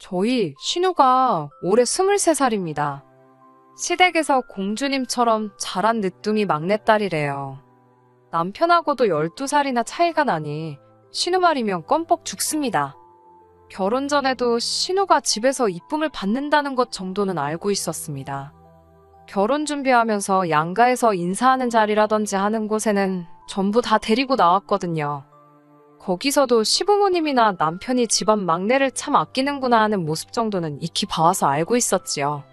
저희 신우가 올해 23살입니다. 시댁에서 공주님처럼 자란 늦둥이 막내딸이래요. 남편하고도 12살이나 차이가 나니 신우 말이면 껌뻑 죽습니다. 결혼 전에도 신우가 집에서 이쁨을 받는다는 것 정도는 알고 있었습니다. 결혼 준비하면서 양가에서 인사하는 자리라든지 하는 곳에는 전부 다 데리고 나왔거든요. 거기서도 시부모님이나 남편이 집안 막내를 참 아끼는구나 하는 모습 정도는 익히 봐와서 알고 있었지요.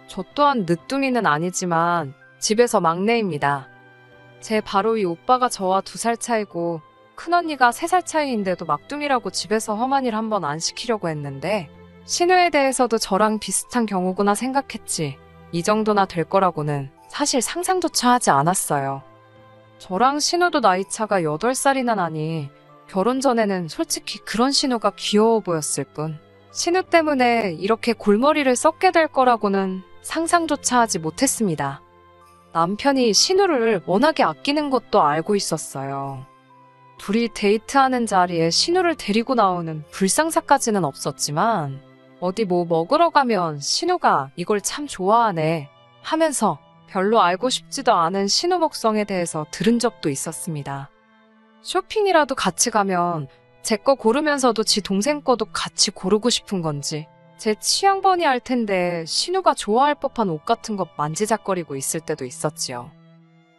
저 또한 늦둥이는 아니지만 집에서 막내입니다. 제 바로 위 오빠가 저와 2살 차이고 큰언니가 3살 차이인데도 막둥이라고 집에서 험한 일 한번 안 시키려고 했는데 신우에 대해서도 저랑 비슷한 경우구나 생각했지 이 정도나 될 거라고는 사실 상상조차 하지 않았어요. 저랑 신우도 나이차가 8살이나 나니 결혼 전에는 솔직히 그런 신우가 귀여워 보였을 뿐 신우 때문에 이렇게 골머리를 썩게 될 거라고는 상상조차 하지 못했습니다. 남편이 신우를 워낙에 아끼는 것도 알고 있었어요. 둘이 데이트하는 자리에 신우를 데리고 나오는 불상사까지는 없었지만 어디 뭐 먹으러 가면 신우가 이걸 참 좋아하네 하면서 별로 알고 싶지도 않은 신우 먹성에 대해서 들은 적도 있었습니다. 쇼핑이라도 같이 가면 제 거 고르면서도 지 동생 거도 같이 고르고 싶은 건지 제 취향 뻔히 알 텐데 신우가 좋아할 법한 옷 같은 것 만지작거리고 있을 때도 있었지요.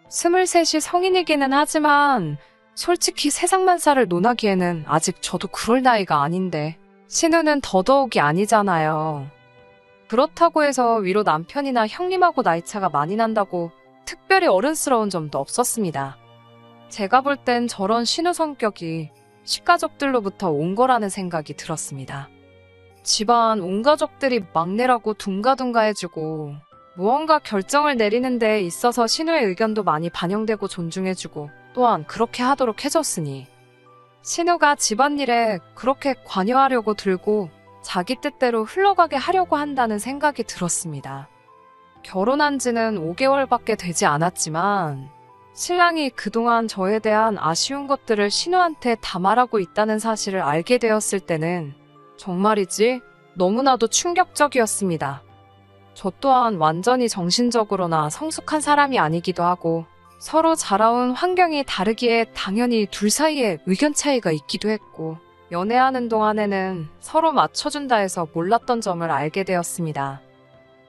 23이 성인이기는 하지만 솔직히 세상만 살을 논하기에는 아직 저도 그럴 나이가 아닌데 신우는 더더욱이 아니잖아요. 그렇다고 해서 위로 남편이나 형님하고 나이차가 많이 난다고 특별히 어른스러운 점도 없었습니다. 제가 볼 땐 저런 신우 성격이 시가족들로부터 온 거라는 생각이 들었습니다. 집안 온 가족들이 막내라고 둥가둥가해주고 무언가 결정을 내리는 데 있어서 신우의 의견도 많이 반영되고 존중해주고 또한 그렇게 하도록 해줬으니 신우가 집안일에 그렇게 관여하려고 들고 자기 뜻대로 흘러가게 하려고 한다는 생각이 들었습니다. 결혼한 지는 5개월밖에 되지 않았지만 신랑이 그동안 저에 대한 아쉬운 것들을 신우한테 다 말하고 있다는 사실을 알게 되었을 때는 정말이지 너무나도 충격적이었습니다. 저 또한 완전히 정신적으로나 성숙한 사람이 아니기도 하고 서로 자라온 환경이 다르기에 당연히 둘 사이에 의견 차이가 있기도 했고 연애하는 동안에는 서로 맞춰준다 해서 몰랐던 점을 알게 되었습니다.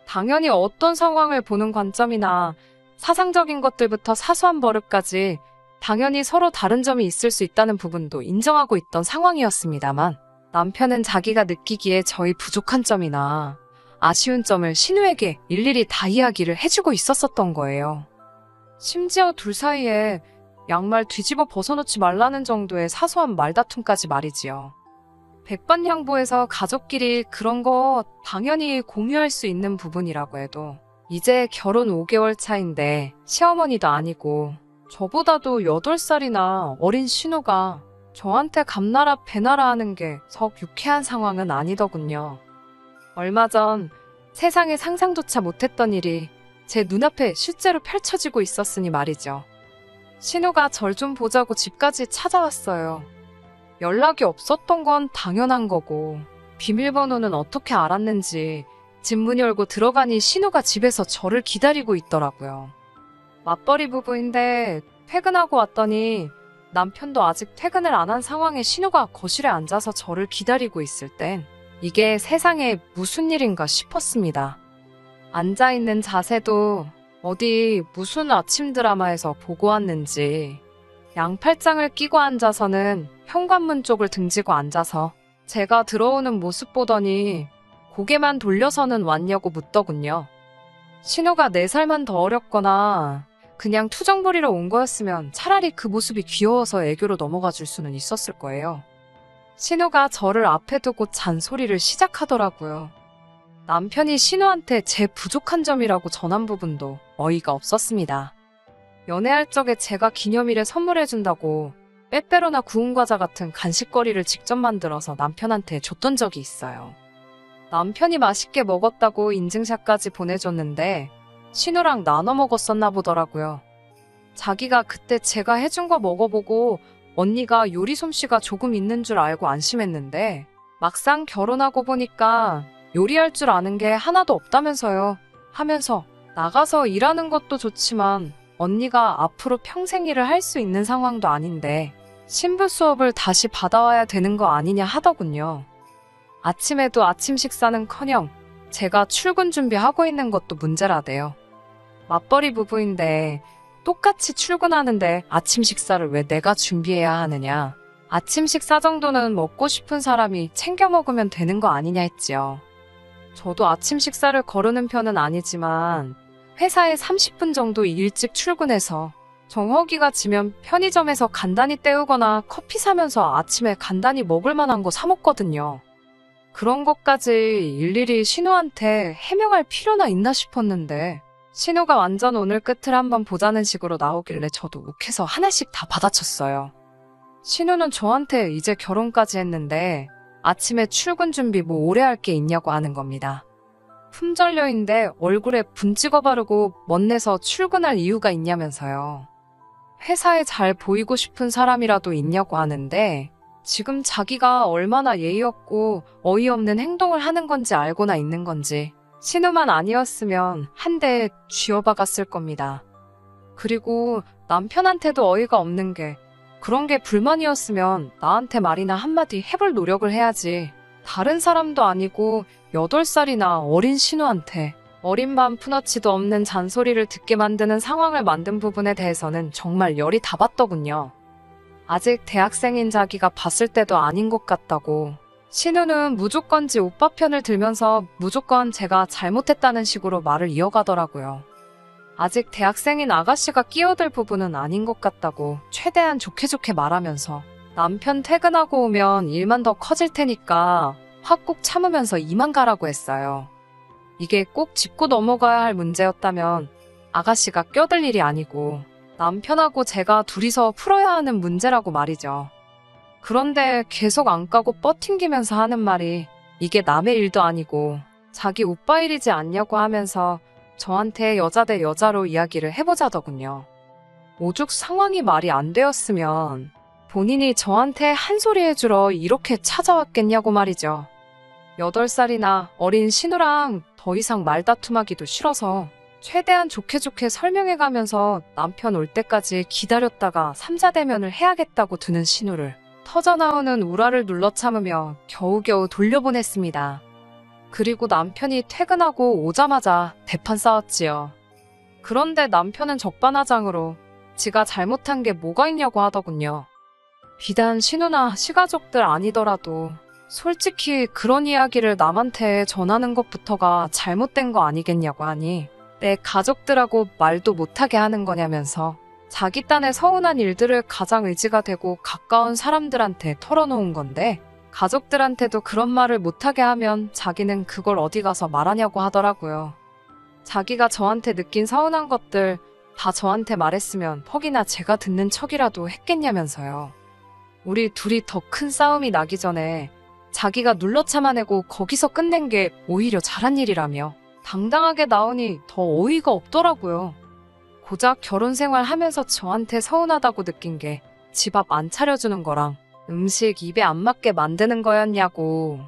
당연히 어떤 상황을 보는 관점이나 사상적인 것들부터 사소한 버릇까지 당연히 서로 다른 점이 있을 수 있다는 부분도 인정하고 있던 상황이었습니다만 남편은 자기가 느끼기에 저희 부족한 점이나 아쉬운 점을 신우에게 일일이 다 이야기를 해주고 있었던 거예요. 심지어 둘 사이에 양말 뒤집어 벗어놓지 말라는 정도의 사소한 말다툼까지 말이지요. 백반양보해서 가족끼리 그런 거 당연히 공유할 수 있는 부분이라고 해도 이제 결혼 5개월 차인데 시어머니도 아니고 저보다도 8살이나 어린 신우가 저한테 감나라 배나라 하는 게 썩 유쾌한 상황은 아니더군요. 얼마 전 세상에 상상조차 못했던 일이 제 눈앞에 실제로 펼쳐지고 있었으니 말이죠. 신우가 절 좀 보자고 집까지 찾아왔어요. 연락이 없었던 건 당연한 거고 비밀번호는 어떻게 알았는지 집 문 열고 들어가니 신우가 집에서 저를 기다리고 있더라고요. 맞벌이 부부인데 퇴근하고 왔더니 남편도 아직 퇴근을 안 한 상황에 신우가 거실에 앉아서 저를 기다리고 있을 땐 이게 세상에 무슨 일인가 싶었습니다. 앉아있는 자세도 어디 무슨 아침 드라마에서 보고 왔는지 양팔짱을 끼고 앉아서는 현관문 쪽을 등지고 앉아서 제가 들어오는 모습 보더니 고개만 돌려서는 왔냐고 묻더군요. 신우가 4살만 더 어렸거나 그냥 투정 부리러 온 거였으면 차라리 그 모습이 귀여워서 애교로 넘어가 줄 수는 있었을 거예요. 신우가 저를 앞에 두고 잔소리를 시작하더라고요. 남편이 신우한테 제 부족한 점이라고 전한 부분도 어이가 없었습니다. 연애할 적에 제가 기념일에 선물해준다고 빼빼로나 구운 과자 같은 간식거리를 직접 만들어서 남편한테 줬던 적이 있어요. 남편이 맛있게 먹었다고 인증샷까지 보내줬는데 신우랑 나눠 먹었었나 보더라고요. 자기가 그때 제가 해준 거 먹어보고 언니가 요리 솜씨가 조금 있는 줄 알고 안심했는데 막상 결혼하고 보니까 요리할 줄 아는 게 하나도 없다면서요. 하면서 나가서 일하는 것도 좋지만 언니가 앞으로 평생 일을 할 수 있는 상황도 아닌데 신부 수업을 다시 받아와야 되는 거 아니냐 하더군요. 아침에도 아침 식사는커녕 제가 출근 준비하고 있는 것도 문제라대요. 맞벌이 부부인데 똑같이 출근하는데 아침 식사를 왜 내가 준비해야 하느냐. 아침 식사 정도는 먹고 싶은 사람이 챙겨 먹으면 되는 거 아니냐 했지요. 저도 아침 식사를 거르는 편은 아니지만 회사에 30분 정도 일찍 출근해서 정허기가 지면 편의점에서 간단히 때우거나 커피 사면서 아침에 간단히 먹을 만한 거 사 먹거든요. 그런 것까지 일일이 신우한테 해명할 필요나 있나 싶었는데 신우가 완전 오늘 끝을 한번 보자는 식으로 나오길래 저도 욱해서 하나씩 다 받아쳤어요. 신우는 저한테 이제 결혼까지 했는데 아침에 출근 준비 뭐 오래 할 게 있냐고 하는 겁니다. 품절녀인데 얼굴에 분 찍어 바르고 멋내서 출근할 이유가 있냐면서요. 회사에 잘 보이고 싶은 사람이라도 있냐고 하는데 지금 자기가 얼마나 예의 없고 어이없는 행동을 하는 건지 알고나 있는 건지 신우만 아니었으면 한 대에 쥐어박았을 겁니다. 그리고 남편한테도 어이가 없는 게 그런 게 불만이었으면 나한테 말이나 한마디 해볼 노력을 해야지. 다른 사람도 아니고 8살이나 어린 신우한테 어린 맘 푸너치도 없는 잔소리를 듣게 만드는 상황을 만든 부분에 대해서는 정말 열이 다 받더군요. 아직 대학생인 자기가 봤을 때도 아닌 것 같다고. 신우는 무조건지 오빠 편을 들면서 무조건 제가 잘못했다는 식으로 말을 이어가더라고요. 아직 대학생인 아가씨가 끼어들 부분은 아닌 것 같다고 최대한 좋게 말하면서 남편 퇴근하고 오면 일만 더 커질 테니까 확 꾹 참으면서 이만 가라고 했어요. 이게 꼭 짚고 넘어가야 할 문제였다면 아가씨가 껴들 일이 아니고 남편하고 제가 둘이서 풀어야 하는 문제라고 말이죠. 그런데 계속 안 까고 뻗팅기면서 하는 말이 이게 남의 일도 아니고 자기 오빠 일이지 않냐고 하면서 저한테 여자 대 여자로 이야기를 해보자더군요. 오죽 상황이 말이 안 되었으면 본인이 저한테 한 소리 해주러 이렇게 찾아왔겠냐고 말이죠. 8살이나 어린 신우랑 더 이상 말다툼하기도 싫어서 최대한 좋게 설명해가면서 남편 올 때까지 기다렸다가 삼자대면을 해야겠다고 드는 신우를 터져나오는 우라를 눌러 참으며 겨우겨우 돌려보냈습니다. 그리고 남편이 퇴근하고 오자마자 대판 싸웠지요. 그런데 남편은 적반하장으로 지가 잘못한 게 뭐가 있냐고 하더군요. 비단 신우나 시가족들 아니더라도 솔직히 그런 이야기를 남한테 전하는 것부터가 잘못된 거 아니겠냐고 하니 내 가족들하고 말도 못하게 하는 거냐면서 자기 딴에 서운한 일들을 가장 의지가 되고 가까운 사람들한테 털어놓은 건데 가족들한테도 그런 말을 못하게 하면 자기는 그걸 어디 가서 말하냐고 하더라고요. 자기가 저한테 느낀 서운한 것들 다 저한테 말했으면 퍽이나 제가 듣는 척이라도 했겠냐면서요. 우리 둘이 더 큰 싸움이 나기 전에 자기가 눌러 참아내고 거기서 끝낸 게 오히려 잘한 일이라며 당당하게 나오니 더 어이가 없더라고요. 고작 결혼 생활 하면서 저한테 서운하다고 느낀 게 집 앞 안 차려주는 거랑 음식 입에 안 맞게 만드는 거였냐고.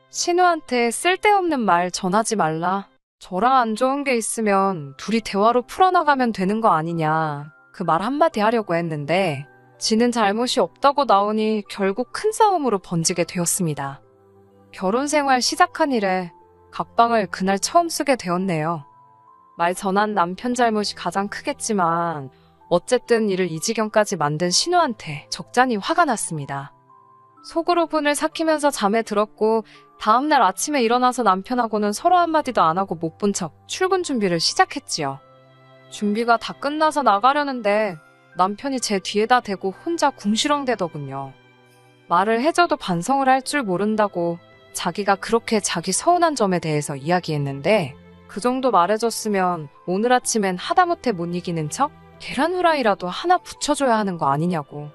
신우한테 쓸데없는 말 전하지 말라. 저랑 안 좋은 게 있으면 둘이 대화로 풀어나가면 되는 거 아니냐. 그 말 한마디 하려고 했는데 지는 잘못이 없다고 나오니 결국 큰 싸움으로 번지게 되었습니다. 결혼 생활 시작한 이래 각방을 그날 처음 쓰게 되었네요. 말 전한 남편 잘못이 가장 크겠지만 어쨌든 이를 이 지경까지 만든 신우한테 적잖이 화가 났습니다. 속으로 분을 삭히면서 잠에 들었고 다음날 아침에 일어나서 남편하고는 서로 한마디도 안 하고 못 본 척 출근 준비를 시작했지요. 준비가 다 끝나서 나가려는데 남편이 제 뒤에다 대고 혼자 궁시렁대더군요. 말을 해줘도 반성을 할 줄 모른다고 자기가 그렇게 자기 서운한 점에 대해서 이야기했는데 그 정도 말해줬으면 오늘 아침엔 하다못해 못 이기는 척 계란 후라이라도 하나 붙여줘야 하는 거 아니냐고.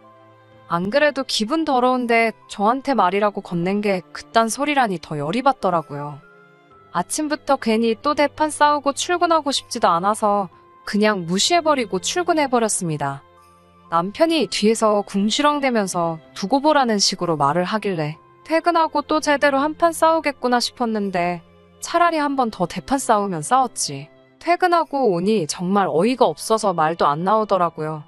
안 그래도 기분 더러운데 저한테 말이라고 건넨 게 그딴 소리라니 더 열이 받더라고요. 아침부터 괜히 또 대판 싸우고 출근하고 싶지도 않아서 그냥 무시해버리고 출근해버렸습니다. 남편이 뒤에서 궁시렁대면서 두고 보라는 식으로 말을 하길래 퇴근하고 또 제대로 한판 싸우겠구나 싶었는데 차라리 한 번 더 대판 싸우면 싸웠지. 퇴근하고 오니 정말 어이가 없어서 말도 안 나오더라고요.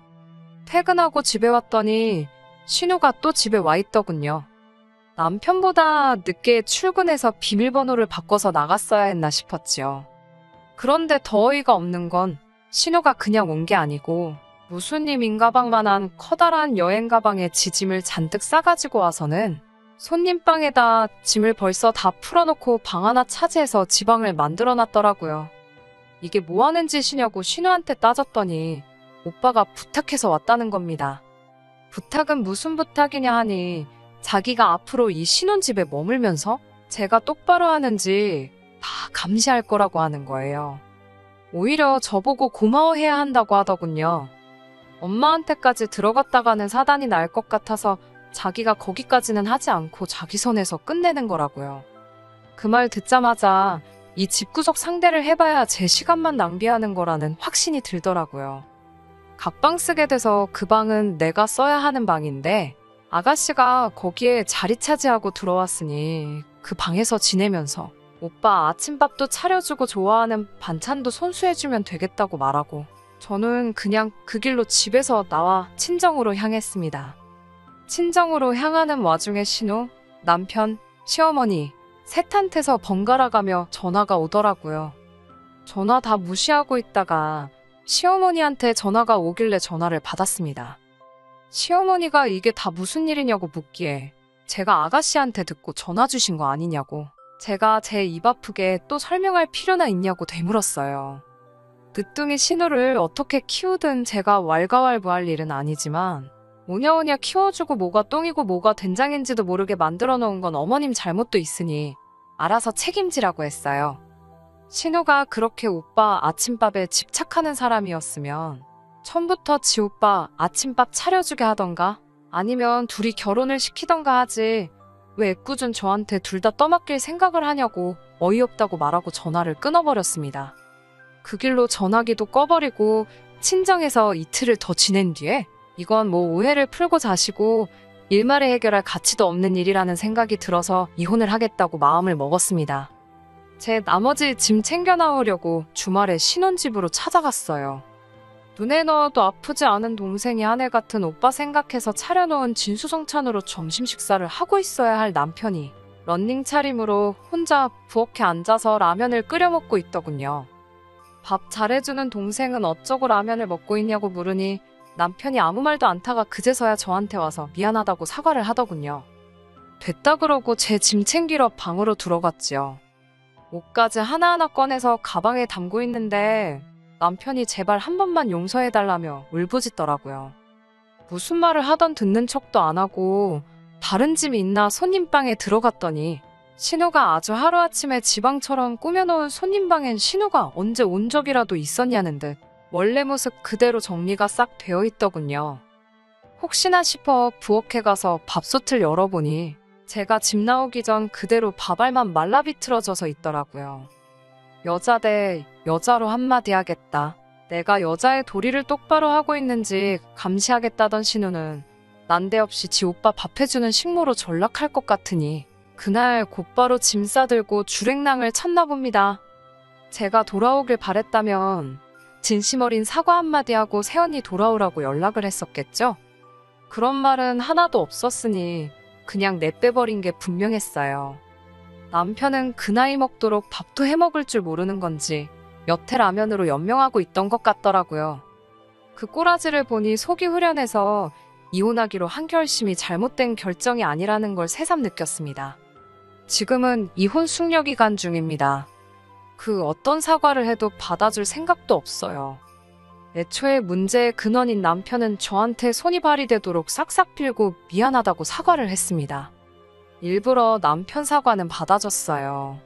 퇴근하고 집에 왔더니 신우가 또 집에 와 있더군요. 남편보다 늦게 출근해서 비밀번호를 바꿔서 나갔어야 했나 싶었지요. 그런데 더 어이가 없는 건 신우가 그냥 온 게 아니고 무수님 인가방만한 커다란 여행 가방에 지짐을 잔뜩 싸가지고 와서는 손님방에다 짐을 벌써 다 풀어놓고 방 하나 차지해서 지방을 만들어놨더라고요. 이게 뭐 하는 짓이냐고 신우한테 따졌더니 오빠가 부탁해서 왔다는 겁니다. 부탁은 무슨 부탁이냐 하니 자기가 앞으로 이 신혼집에 머물면서 제가 똑바로 하는지 다 감시할 거라고 하는 거예요. 오히려 저보고 고마워해야 한다고 하더군요. 엄마한테까지 들어갔다가는 사단이 날 것 같아서 자기가 거기까지는 하지 않고 자기 선에서 끝내는 거라고요. 그 말 듣자마자 이 집구석 상대를 해봐야 제 시간만 낭비하는 거라는 확신이 들더라고요. 각방 쓰게 돼서 그 방은 내가 써야 하는 방인데 아가씨가 거기에 자리 차지하고 들어왔으니 그 방에서 지내면서 오빠 아침밥도 차려주고 좋아하는 반찬도 손수해주면 되겠다고 말하고 저는 그냥 그 길로 집에서 나와 친정으로 향했습니다. 친정으로 향하는 와중에 신우, 남편, 시어머니 셋한테서 번갈아가며 전화가 오더라고요. 전화 다 무시하고 있다가 시어머니한테 전화가 오길래 전화를 받았습니다. 시어머니가 이게 다 무슨 일이냐고 묻기에 제가 아가씨한테 듣고 전화 주신 거 아니냐고 제가 제 입 아프게 또 설명할 필요나 있냐고 되물었어요. 늦둥이 신우를 어떻게 키우든 제가 왈가왈부할 일은 아니지만 오냐오냐 키워주고 뭐가 똥이고 뭐가 된장인지도 모르게 만들어 놓은 건 어머님 잘못도 있으니 알아서 책임지라고 했어요. 신우가 그렇게 오빠 아침밥에 집착하는 사람이었으면 처음부터 지 오빠 아침밥 차려주게 하던가 아니면 둘이 결혼을 시키던가 하지 왜 애꿎은 저한테 둘 다 떠맡길 생각을 하냐고 어이없다고 말하고 전화를 끊어버렸습니다. 그 길로 전화기도 꺼버리고 친정에서 이틀을 더 지낸 뒤에 이건 뭐 오해를 풀고 자시고 일말에 해결할 가치도 없는 일이라는 생각이 들어서 이혼을 하겠다고 마음을 먹었습니다. 제 나머지 짐 챙겨 나오려고 주말에 신혼집으로 찾아갔어요. 눈에 넣어도 아프지 않은 동생이 아내 같은 오빠 생각해서 차려놓은 진수성찬으로 점심 식사를 하고 있어야 할 남편이 런닝 차림으로 혼자 부엌에 앉아서 라면을 끓여 먹고 있더군요. 밥 잘해주는 동생은 어쩌고 라면을 먹고 있냐고 물으니 남편이 아무 말도 않다가 그제서야 저한테 와서 미안하다고 사과를 하더군요. 됐다 그러고 제 짐 챙기러 방으로 들어갔지요. 옷까지 하나하나 꺼내서 가방에 담고 있는데 남편이 제발 한 번만 용서해달라며 울부짖더라고요. 무슨 말을 하던 듣는 척도 안 하고 다른 짐이 있나 손님방에 들어갔더니 신우가 아주 하루아침에 지방처럼 꾸며놓은 손님방엔 신우가 언제 온 적이라도 있었냐는 듯 원래 모습 그대로 정리가 싹 되어 있더군요. 혹시나 싶어 부엌에 가서 밥솥을 열어보니 제가 집 나오기 전 그대로 밥알만 말라비틀어져서 있더라고요. 여자 대 여자로 한마디 하겠다. 내가 여자의 도리를 똑바로 하고 있는지 감시하겠다던 신우는 난데없이 지 오빠 밥 해주는 식모로 전락할 것 같으니 그날 곧바로 짐 싸들고 주랭랑을 쳤나 봅니다. 제가 돌아오길 바랬다면 진심 어린 사과 한마디 하고 새언니 돌아오라고 연락을 했었겠죠? 그런 말은 하나도 없었으니 그냥 내빼버린 게 분명했어요. 남편은 그 나이 먹도록 밥도 해먹을 줄 모르는 건지 여태 라면으로 연명하고 있던 것 같더라고요. 그 꼬라지를 보니 속이 후련해서 이혼하기로 한 결심이 잘못된 결정이 아니라는 걸 새삼 느꼈습니다. 지금은 이혼 숙려 기간 중입니다. 그 어떤 사과를 해도 받아줄 생각도 없어요. 애초에 문제의 근원인 남편은 저한테 손이 발이 되도록 싹싹 빌고 미안하다고 사과를 했습니다. 일부러 남편 사과는 받아줬어요.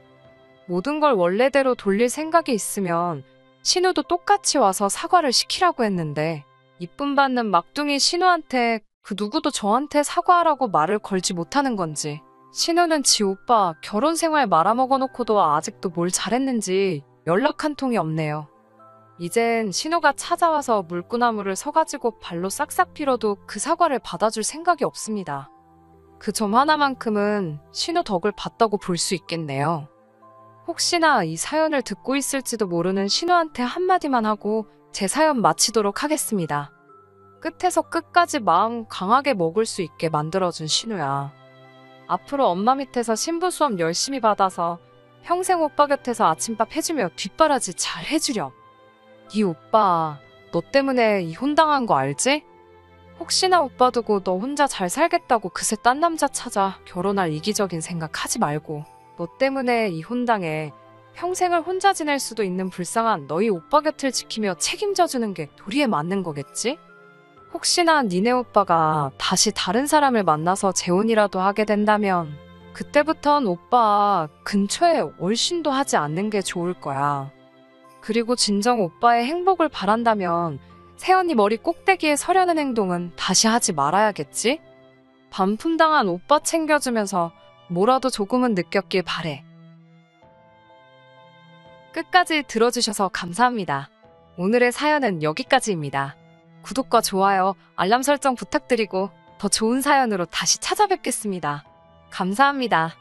모든 걸 원래대로 돌릴 생각이 있으면 신우도 똑같이 와서 사과를 시키라고 했는데 이쁨 받는 막둥이 신우한테 그 누구도 저한테 사과하라고 말을 걸지 못하는 건지 신우는 지 오빠 결혼 생활 말아먹어놓고도 아직도 뭘 잘했는지 연락 한 통이 없네요. 이젠 신우가 찾아와서 물구나무를 서가지고 발로 싹싹 빌어도 그 사과를 받아줄 생각이 없습니다. 그 점 하나만큼은 신우 덕을 봤다고 볼 수 있겠네요. 혹시나 이 사연을 듣고 있을지도 모르는 신우한테 한마디만 하고 제 사연 마치도록 하겠습니다. 끝에서 끝까지 마음 강하게 먹을 수 있게 만들어준 신우야. 앞으로 엄마 밑에서 신부 수업 열심히 받아서 평생 오빠 곁에서 아침밥 해주며 뒷바라지 잘 해주렴. 이 오빠, 너 때문에 이혼당한 거 알지? 혹시나 오빠 두고 너 혼자 잘 살겠다고 그새 딴 남자 찾아 결혼할 이기적인 생각 하지 말고 너 때문에 이혼당해 평생을 혼자 지낼 수도 있는 불쌍한 너희 오빠 곁을 지키며 책임져주는 게 도리에 맞는 거겠지? 혹시나 니네 오빠가 다시 다른 사람을 만나서 재혼이라도 하게 된다면 그때부턴 오빠 근처에 얼씬도 하지 않는 게 좋을 거야. 그리고 진정 오빠의 행복을 바란다면 세연이 머리 꼭대기에 서려는 행동은 다시 하지 말아야겠지? 반품당한 오빠 챙겨주면서 뭐라도 조금은 느꼈길 바래. 끝까지 들어주셔서 감사합니다. 오늘의 사연은 여기까지입니다. 구독과 좋아요, 알람 설정 부탁드리고 더 좋은 사연으로 다시 찾아뵙겠습니다. 감사합니다.